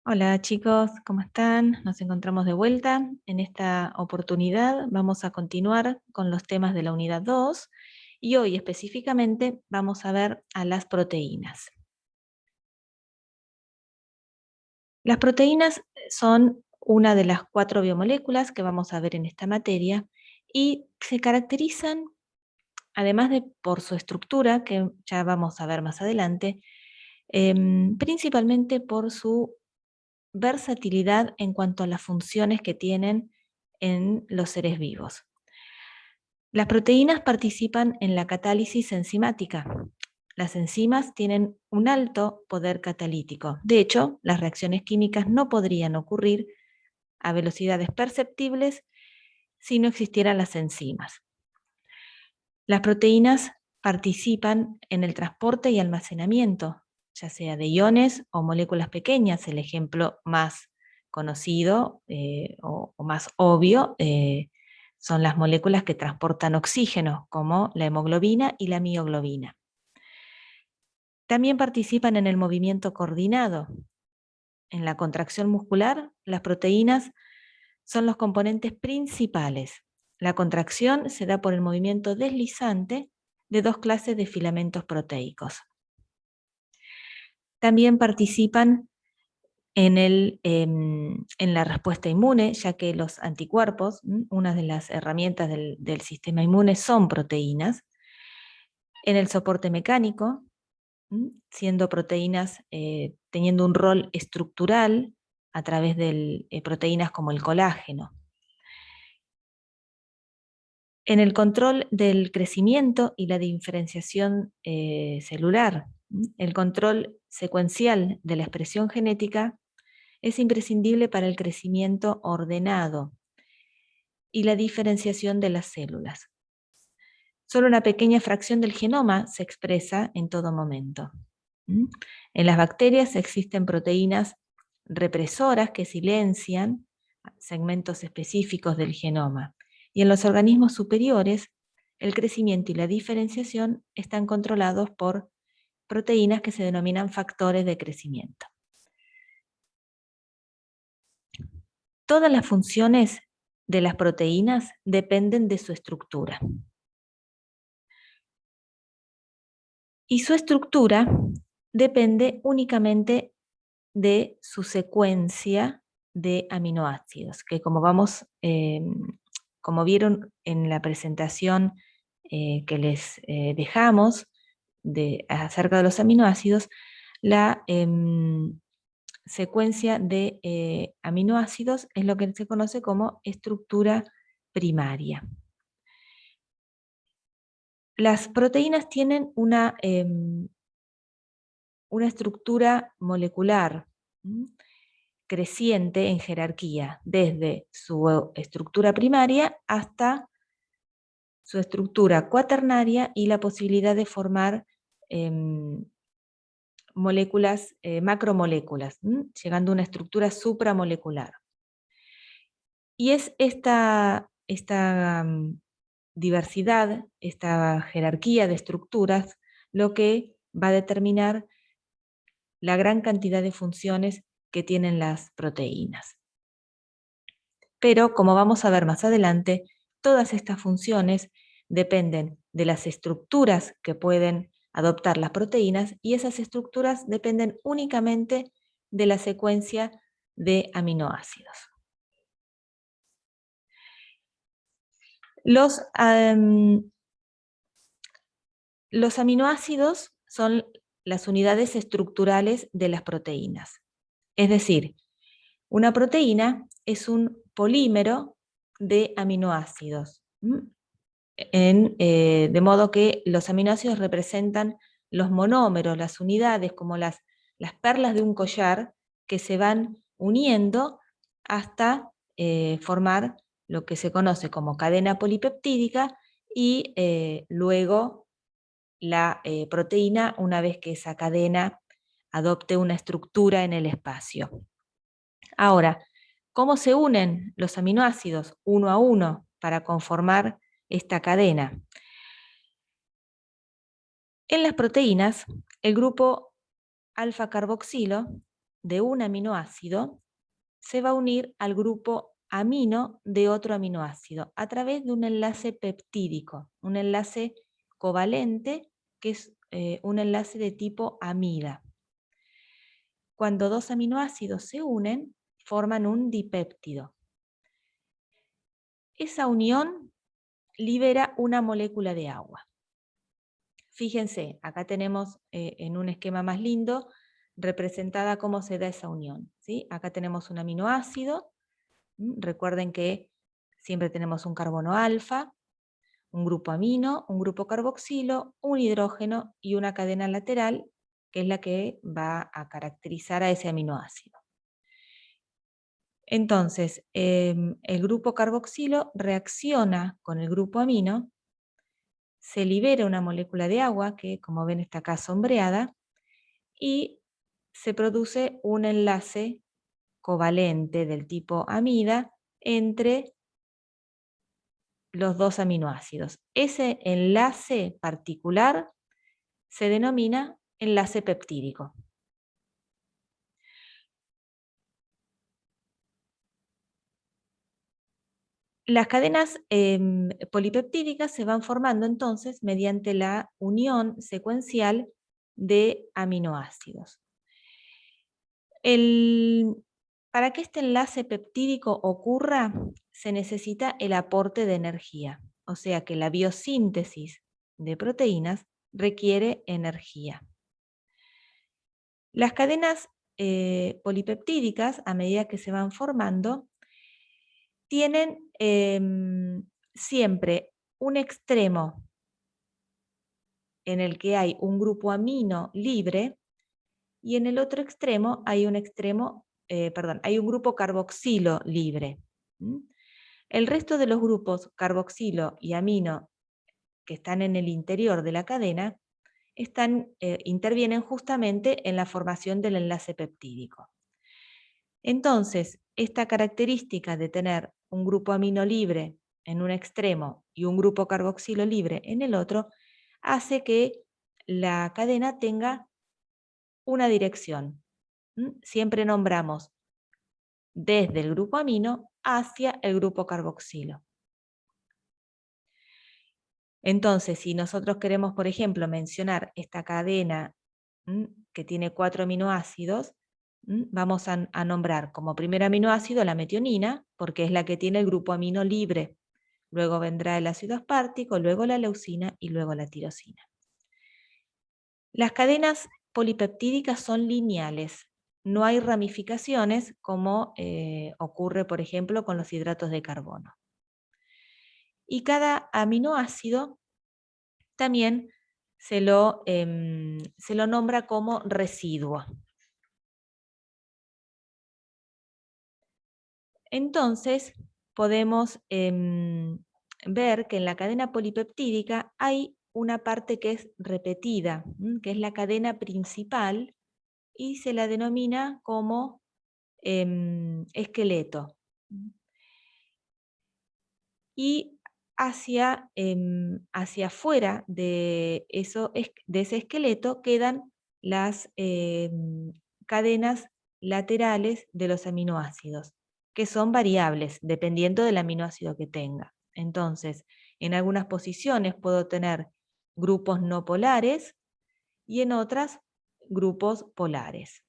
Hola chicos, ¿cómo están? Nos encontramos de vuelta. En esta oportunidad vamos a continuar con los temas de la unidad 2 y hoy específicamente vamos a ver a las proteínas. Las proteínas son una de las 4 biomoléculas que vamos a ver en esta materia y se caracterizan, además de por su estructura, que ya vamos a ver más adelante, principalmente por su versatilidad en cuanto a las funciones que tienen en los seres vivos. Las proteínas participan en la catálisis enzimática. Las enzimas tienen un alto poder catalítico. De hecho, las reacciones químicas no podrían ocurrir a velocidades perceptibles si no existieran las enzimas. Las proteínas participan en el transporte y almacenamiento, ya sea de iones o moléculas pequeñas. El ejemplo más conocido o más obvio son las moléculas que transportan oxígeno, como la hemoglobina y la mioglobina. También participan en el movimiento coordinado. En la contracción muscular, las proteínas son los componentes principales. La contracción se da por el movimiento deslizante de dos clases de filamentos proteicos. También participan en la respuesta inmune, ya que los anticuerpos, una de las herramientas del sistema inmune, son proteínas. En el soporte mecánico, siendo proteínas teniendo un rol estructural a través de proteínas como el colágeno. En el control del crecimiento y la diferenciación celular, el control secuencial de la expresión genética es imprescindible para el crecimiento ordenado y la diferenciación de las células. Solo una pequeña fracción del genoma se expresa en todo momento. En las bacterias existen proteínas represoras que silencian segmentos específicos del genoma. Y en los organismos superiores, el crecimiento y la diferenciación están controlados por proteínas que se denominan factores de crecimiento. Todas las funciones de las proteínas dependen de su estructura. Y su estructura depende únicamente de su secuencia de aminoácidos, que como vieron en la presentación que les dejamos acerca de los aminoácidos, la secuencia de aminoácidos es lo que se conoce como estructura primaria. Las proteínas tienen una estructura molecular creciente en jerarquía, desde su estructura primaria hasta su estructura cuaternaria y la posibilidad de formar moléculas, macromoléculas, llegando a una estructura supramolecular. Y es esta diversidad, esta jerarquía de estructuras, lo que va a determinar la gran cantidad de funciones que tienen las proteínas. Pero, como vamos a ver más adelante, todas estas funciones dependen de las estructuras que pueden adoptar las proteínas y esas estructuras dependen únicamente de la secuencia de aminoácidos. Los aminoácidos son las unidades estructurales de las proteínas. Es decir, una proteína es un polímero de aminoácidos. De modo que los aminoácidos representan los monómeros, las unidades, como las perlas de un collar, que se van uniendo hasta formar lo que se conoce como cadena polipeptídica y luego la proteína, una vez que esa cadena adopte una estructura en el espacio. Ahora, ¿cómo se unen los aminoácidos uno a uno para conformar esta cadena? En las proteínas, el grupo alfa-carboxilo de un aminoácido se va a unir al grupo amino de otro aminoácido a través de un enlace peptídico, un enlace covalente que es un enlace de tipo amida. Cuando dos aminoácidos se unen, forman un dipéptido. Esa unión libera una molécula de agua. Fíjense, acá tenemos en un esquema más lindo representada cómo se da esa unión, ¿sí? Acá tenemos un aminoácido. Recuerden que siempre tenemos un carbono alfa, un grupo amino, un grupo carboxilo, un hidrógeno y una cadena lateral, que es la que va a caracterizar a ese aminoácido. Entonces, el grupo carboxilo reacciona con el grupo amino, se libera una molécula de agua, que como ven está acá sombreada, y se produce un enlace covalente del tipo amida entre los dos aminoácidos. Ese enlace particular se denomina enlace peptídico. Las cadenas polipeptídicas se van formando entonces mediante la unión secuencial de aminoácidos. Para que este enlace peptídico ocurra, se necesita el aporte de energía, o sea que la biosíntesis de proteínas requiere energía. Las cadenas polipeptídicas, a medida que se van formando, tienen siempre un extremo en el que hay un grupo amino libre y en el otro extremo hay un hay un grupo carboxilo libre. El resto de los grupos carboxilo y amino que están en el interior de la cadena intervienen justamente en la formación del enlace peptídico. Entonces, esta característica de tener un grupo amino libre en un extremo y un grupo carboxilo libre en el otro, hace que la cadena tenga una dirección. Siempre nombramos desde el grupo amino hacia el grupo carboxilo. Entonces, si nosotros queremos, por ejemplo, mencionar esta cadena que tiene 4 aminoácidos, vamos a nombrar como primer aminoácido la metionina, porque es la que tiene el grupo amino libre. Luego vendrá el ácido aspartico, luego la leucina y luego la tirosina. Las cadenas polipeptídicas son lineales, no hay ramificaciones como ocurre, por ejemplo, con los hidratos de carbono. Y cada aminoácido también se lo nombra como residuo. Entonces, podemos ver que en la cadena polipeptídica hay una parte que es repetida, que es la cadena principal, y se la denomina como esqueleto. Y hacia afuera de ese esqueleto quedan las cadenas laterales de los aminoácidos, que son variables dependiendo del aminoácido que tenga. Entonces, en algunas posiciones puedo tener grupos no polares y en otras grupos polares.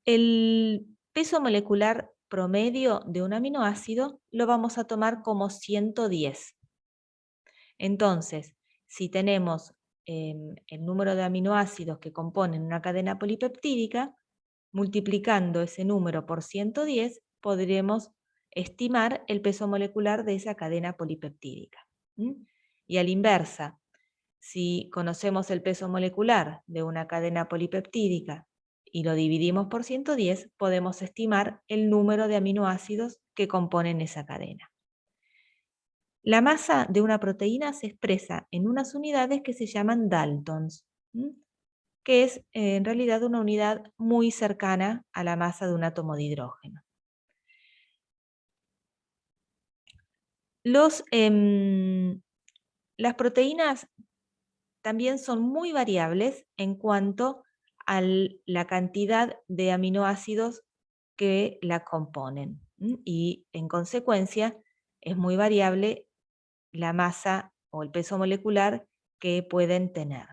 El peso molecular promedio de un aminoácido lo vamos a tomar como 110. Entonces, si tenemos el número de aminoácidos que componen una cadena polipeptídica, multiplicando ese número por 110, podremos estimar el peso molecular de esa cadena polipeptídica. Y a la inversa, si conocemos el peso molecular de una cadena polipeptídica y lo dividimos por 110, podemos estimar el número de aminoácidos que componen esa cadena. La masa de una proteína se expresa en unas unidades que se llaman Daltons, que es en realidad una unidad muy cercana a la masa de un átomo de hidrógeno. Las proteínas también son muy variables en cuanto a la cantidad de aminoácidos que la componen. Y en consecuencia es muy variable la masa o el peso molecular que pueden tener.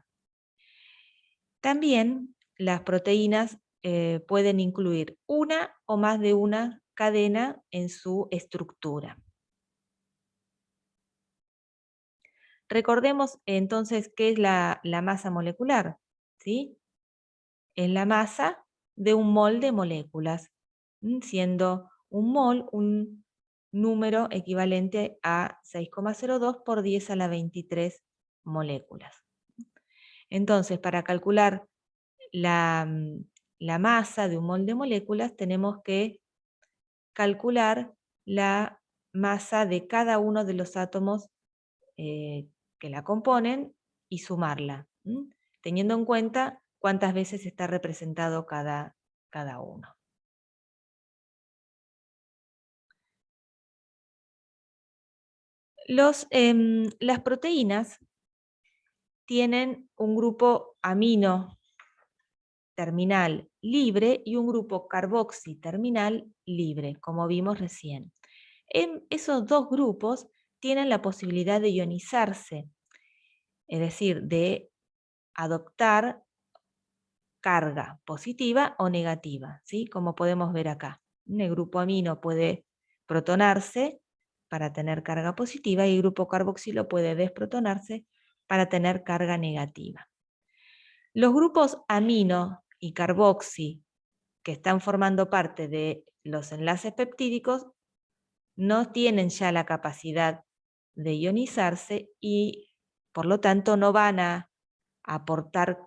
También las proteínas pueden incluir una o más de una cadena en su estructura. Recordemos entonces qué es la masa molecular, ¿sí? Es la masa de un mol de moléculas, siendo un mol un número equivalente a 6,02 por 10 a la 23 moléculas. Entonces, para calcular la, la masa de un mol de moléculas, tenemos que calcular la masa de cada uno de los átomos que la componen y sumarla, teniendo en cuenta cuántas veces está representado cada uno. Las proteínas tienen un grupo amino terminal libre y un grupo carboxi terminal libre, como vimos recién. Esos dos grupos tienen la posibilidad de ionizarse, es decir, de adoptar carga positiva o negativa, ¿sí? Como podemos ver acá. El grupo amino puede protonarse para tener carga positiva y el grupo carboxilo puede desprotonarse para tener carga negativa. Los grupos amino y carboxi que están formando parte de los enlaces peptídicos no tienen ya la capacidad de ionizarse y por lo tanto no van a aportar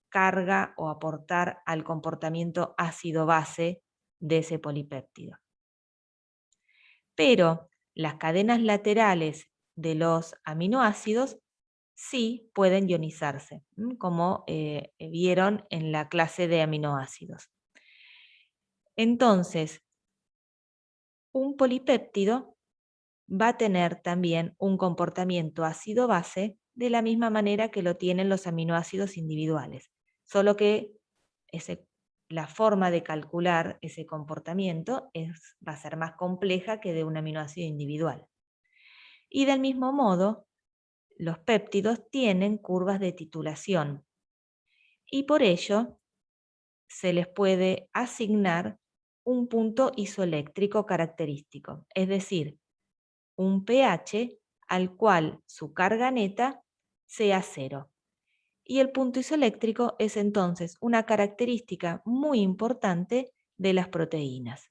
carga o aportar al comportamiento ácido-base de ese polipéptido. Pero las cadenas laterales de los aminoácidos sí pueden ionizarse, como vieron en la clase de aminoácidos. Entonces, un polipéptido va a tener también un comportamiento ácido-base de la misma manera que lo tienen los aminoácidos individuales, solo que la forma de calcular ese comportamiento va a ser más compleja que de un aminoácido individual. Y del mismo modo, los péptidos tienen curvas de titulación y por ello se les puede asignar un punto isoeléctrico característico, es decir, un pH al cual su carga neta sea 0. Y el punto isoeléctrico es entonces una característica muy importante de las proteínas.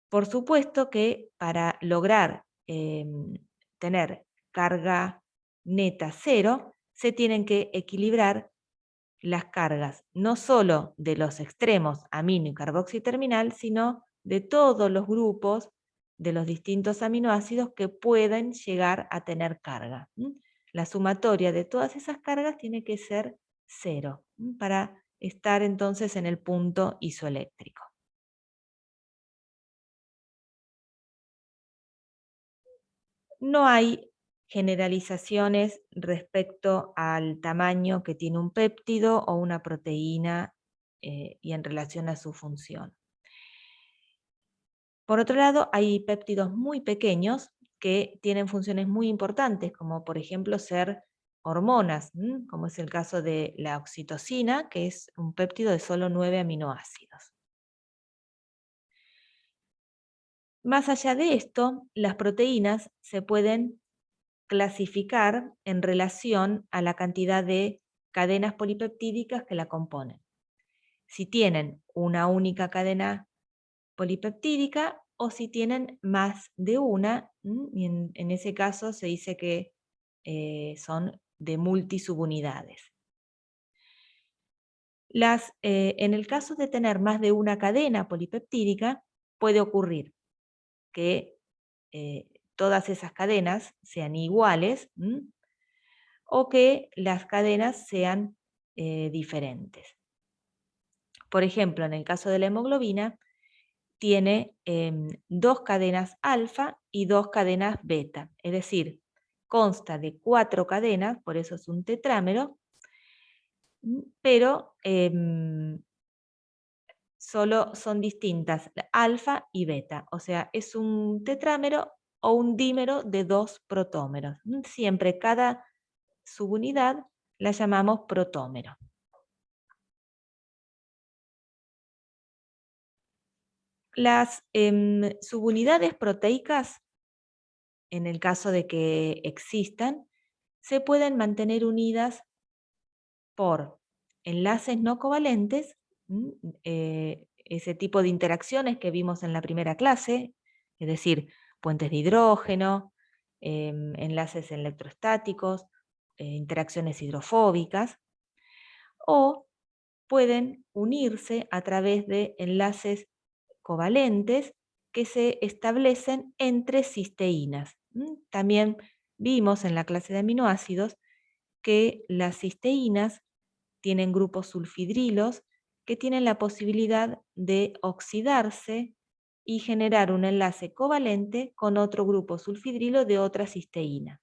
Por supuesto que para lograr tener carga neta 0, se tienen que equilibrar las cargas, no solo de los extremos amino y carboxiterminal, sino de todos los grupos de los distintos aminoácidos que pueden llegar a tener carga. La sumatoria de todas esas cargas tiene que ser 0 para estar entonces en el punto isoeléctrico. No hay generalizaciones respecto al tamaño que tiene un péptido o una proteína y en relación a su función. Por otro lado, hay péptidos muy pequeños que tienen funciones muy importantes, como por ejemplo ser hormonas, como es el caso de la oxitocina, que es un péptido de solo 9 aminoácidos. Más allá de esto, las proteínas se pueden clasificar en relación a la cantidad de cadenas polipeptídicas que la componen. Si tienen una única cadena polipeptídica o si tienen más de una, y en ese caso se dice que son de multisubunidades. En el caso de tener más de una cadena polipeptídica, puede ocurrir que todas esas cadenas sean iguales o que las cadenas sean diferentes. Por ejemplo, en el caso de la hemoglobina, tiene 2 cadenas alfa y 2 cadenas beta, es decir, consta de 4 cadenas, por eso es un tetrámero, pero solo son distintas, alfa y beta, o sea, es un tetrámero o un dímero de 2 protómeros. Siempre cada subunidad la llamamos protómero. Las subunidades proteicas, en el caso de que existan, se pueden mantener unidas por enlaces no covalentes, ese tipo de interacciones que vimos en la primera clase, es decir, puentes de hidrógeno, enlaces electrostáticos, interacciones hidrofóbicas, o pueden unirse a través de enlaces covalentes que se establecen entre cisteínas. También vimos en la clase de aminoácidos que las cisteínas tienen grupos sulfidrilos que tienen la posibilidad de oxidarse y generar un enlace covalente con otro grupo sulfidrilo de otra cisteína.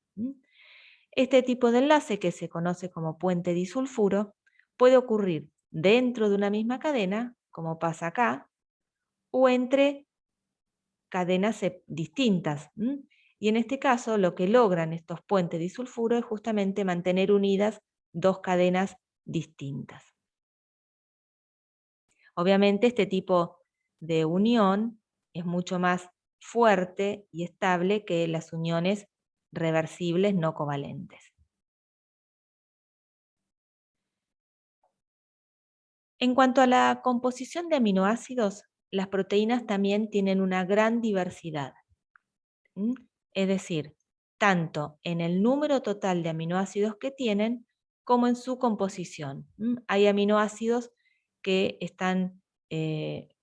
Este tipo de enlace, que se conoce como puente disulfuro, puede ocurrir dentro de una misma cadena, como pasa acá, o entre cadenas distintas. Y en este caso, lo que logran estos puentes disulfuro es justamente mantener unidas dos cadenas distintas. Obviamente, este tipo de unión es mucho más fuerte y estable que las uniones reversibles no covalentes. En cuanto a la composición de aminoácidos, las proteínas también tienen una gran diversidad. Es decir, tanto en el número total de aminoácidos que tienen como en su composición. Hay aminoácidos que están,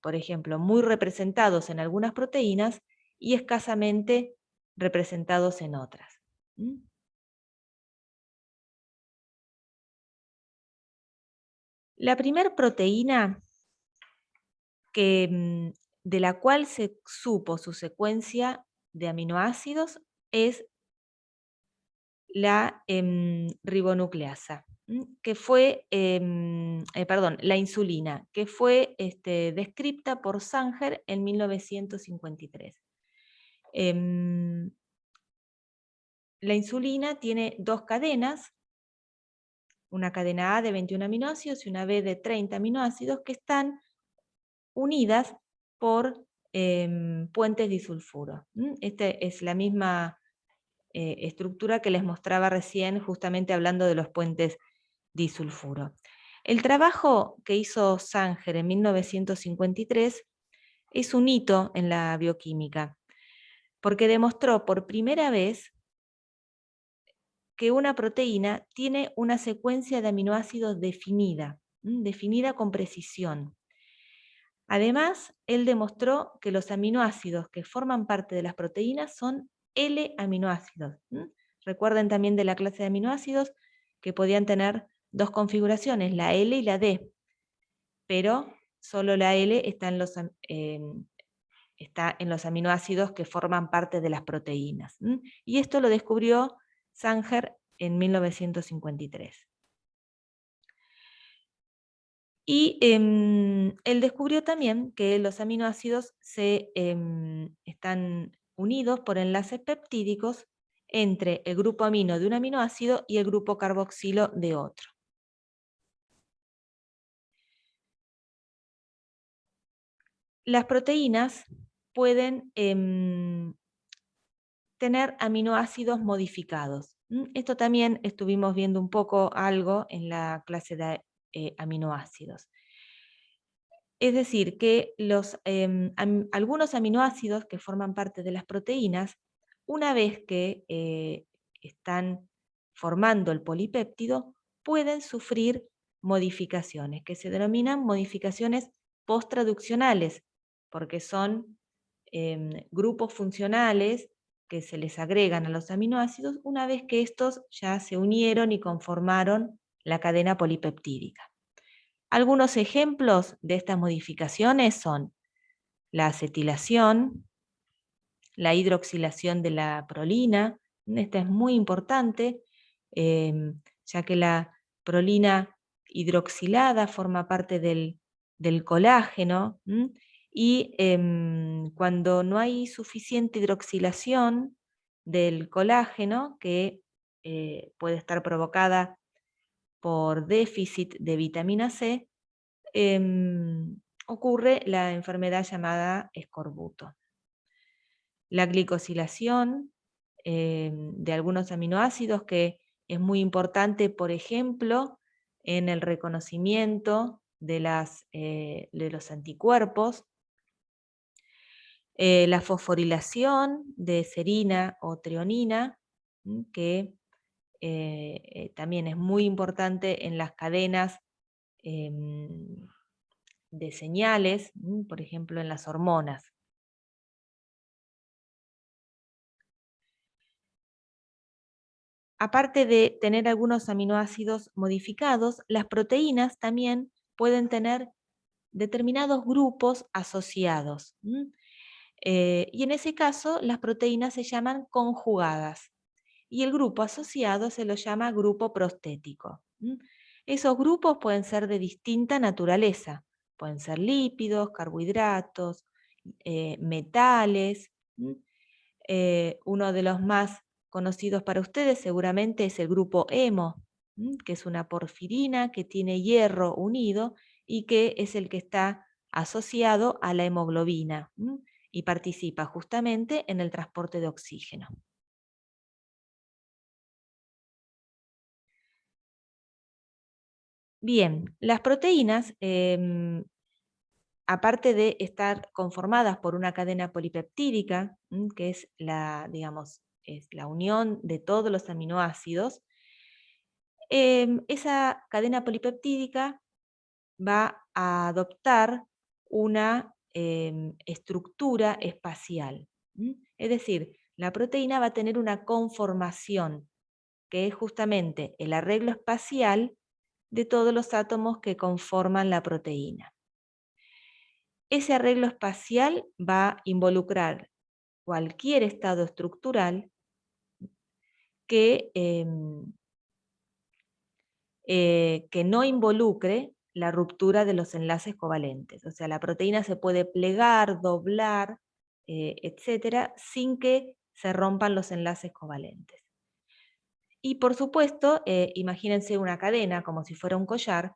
por ejemplo, muy representados en algunas proteínas y escasamente representados en otras. La primera proteína de la cual se supo su secuencia de aminoácidos es la ribonucleasa, que fue, la insulina, que fue descrita por Sanger en 1953. La insulina tiene dos cadenas, una cadena A de 21 aminoácidos y una B de 30 aminoácidos que están unidas por puentes disulfuro. Esta es la misma estructura que les mostraba recién, justamente hablando de los puentes disulfuro. El trabajo que hizo Sanger en 1953 es un hito en la bioquímica, porque demostró por primera vez que una proteína tiene una secuencia de aminoácidos definida, definida con precisión. Además, él demostró que los aminoácidos que forman parte de las proteínas son L-aminoácidos. Recuerden también de la clase de aminoácidos que podían tener dos configuraciones, la L y la D, pero solo la L está en los aminoácidos que forman parte de las proteínas. Y esto lo descubrió Sanger en 1953. Y él descubrió también que los aminoácidos están unidos por enlaces peptídicos entre el grupo amino de un aminoácido y el grupo carboxilo de otro. Las proteínas pueden tener aminoácidos modificados. Esto también estuvimos viendo un poco algo en la clase de aminoácidos. Es decir, que algunos aminoácidos que forman parte de las proteínas, una vez que están formando el polipéptido, pueden sufrir modificaciones, que se denominan modificaciones posttraduccionales, porque son grupos funcionales que se les agregan a los aminoácidos una vez que estos ya se unieron y conformaron la cadena polipeptídica. Algunos ejemplos de estas modificaciones son la acetilación, la hidroxilación de la prolina, Esta es muy importante, ya que la prolina hidroxilada forma parte del colágeno, y cuando no hay suficiente hidroxilación del colágeno, que puede estar provocada por déficit de vitamina C, ocurre la enfermedad llamada escorbuto. La glicosilación de algunos aminoácidos, que es muy importante, por ejemplo, en el reconocimiento de los anticuerpos. La fosforilación de serina o treonina, que también es muy importante en las cadenas em, de señales, por ejemplo en las hormonas. Aparte de tener algunos aminoácidos modificados, las proteínas también pueden tener determinados grupos asociados. Y en ese caso, las proteínas se llaman conjugadas. Y el grupo asociado se lo llama grupo prostético. Esos grupos pueden ser de distinta naturaleza. Pueden ser lípidos, carbohidratos, metales. Uno de los más conocidos para ustedes seguramente es el grupo hemo, que es una porfirina que tiene hierro unido y que es el que está asociado a la hemoglobina, y participa justamente en el transporte de oxígeno. Bien, las proteínas, aparte de estar conformadas por una cadena polipeptídica, que es digamos, es la unión de todos los aminoácidos, esa cadena polipeptídica va a adoptar una estructura espacial. Es decir, la proteína va a tener una conformación, que es justamente el arreglo espacial de todos los átomos que conforman la proteína. Ese arreglo espacial va a involucrar cualquier estado estructural que no involucre la ruptura de los enlaces covalentes. O sea, la proteína se puede plegar, doblar, etcétera, sin que se rompan los enlaces covalentes. Y por supuesto, imagínense una cadena como si fuera un collar.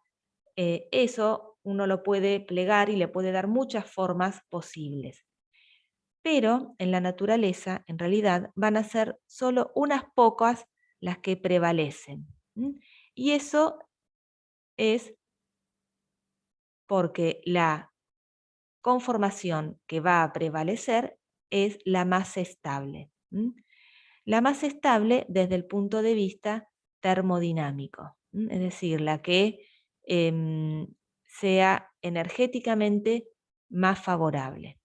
Eso uno lo puede plegar y le puede dar muchas formas posibles. Pero en la naturaleza, en realidad, van a ser solo unas pocas las que prevalecen. Y eso es porque la conformación que va a prevalecer es la más estable. La más estable desde el punto de vista termodinámico, es decir, la que sea energéticamente más favorable.